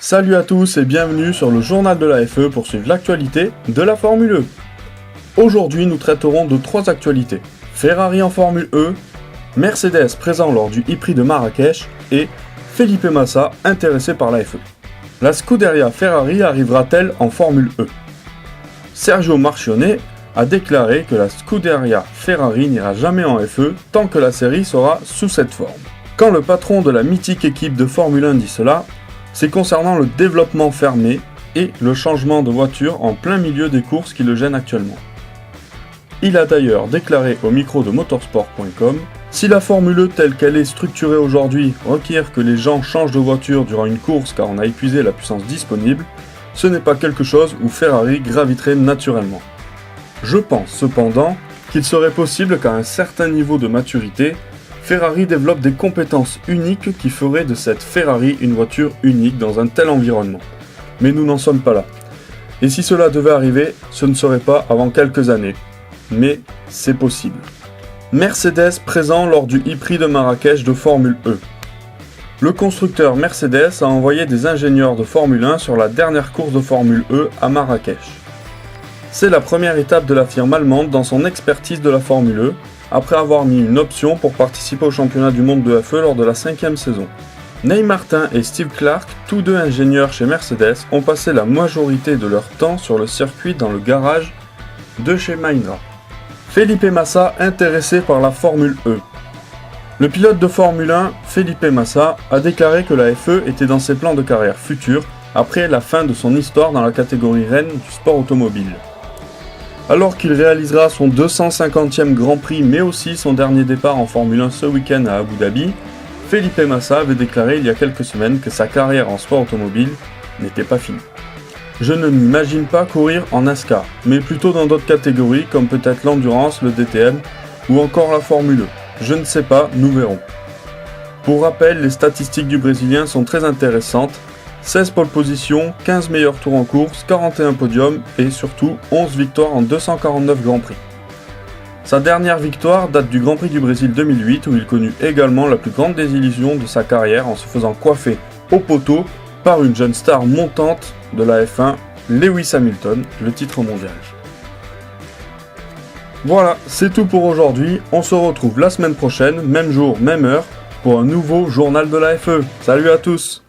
Salut à tous et bienvenue sur le journal de la FE pour suivre l'actualité de la Formule E. Aujourd'hui, nous traiterons de 3 actualités. Ferrari en Formule E, Mercedes présent lors du e-Prix de Marrakech et Felipe Massa intéressé par la FE. La Scuderia Ferrari arrivera-t-elle en Formule E? Sergio Marchionne a déclaré que la Scuderia Ferrari n'ira jamais en FE tant que la série sera sous cette forme. Quand le patron de la mythique équipe de Formule 1 dit cela, c'est concernant le développement fermé et le changement de voiture en plein milieu des courses qui le gênent actuellement. Il a d'ailleurs déclaré au micro de motorsport.com « Si la Formule E telle qu'elle est structurée aujourd'hui requiert que les gens changent de voiture durant une course car on a épuisé la puissance disponible, ce n'est pas quelque chose où Ferrari graviterait naturellement. Je pense cependant qu'il serait possible qu'à un certain niveau de maturité, Ferrari développe des compétences uniques qui feraient de cette Ferrari une voiture unique dans un tel environnement. Mais nous n'en sommes pas là. Et si cela devait arriver, ce ne serait pas avant quelques années. Mais c'est possible. Mercedes présent lors du e-Prix de Marrakech de Formule E. Le constructeur Mercedes a envoyé des ingénieurs de Formule 1 sur la dernière course de Formule E à Marrakech. C'est la première étape de la firme allemande dans son expertise de la Formule E, après avoir mis une option pour participer au championnat du monde de FE lors de la 5e saison. Neil Martin et Steve Clark, tous deux ingénieurs chez Mercedes, ont passé la majorité de leur temps sur le circuit dans le garage de chez Mahindra. Felipe Massa intéressé par la Formule E. Le pilote de Formule 1, Felipe Massa, a déclaré que la FE était dans ses plans de carrière futurs après la fin de son histoire dans la catégorie reine du sport automobile. Alors qu'il réalisera son 250e Grand Prix mais aussi son dernier départ en Formule 1 ce week-end à Abu Dhabi, Felipe Massa avait déclaré il y a quelques semaines que sa carrière en sport automobile n'était pas finie. Je ne m'imagine pas courir en NASCAR, mais plutôt dans d'autres catégories comme peut-être l'endurance, le DTM ou encore la Formule E. Je ne sais pas, nous verrons. Pour rappel, les statistiques du Brésilien sont très intéressantes. 16 pole positions, 15 meilleurs tours en course, 41 podiums et surtout 11 victoires en 249 Grands Prix. Sa dernière victoire date du Grand Prix du Brésil 2008 où il connut également la plus grande désillusion de sa carrière en se faisant coiffer au poteau par une jeune star montante de la F1, Lewis Hamilton, le titre mondial. Voilà, c'est tout pour aujourd'hui. On se retrouve la semaine prochaine, même jour, même heure, pour un nouveau journal de la FE. Salut à tous!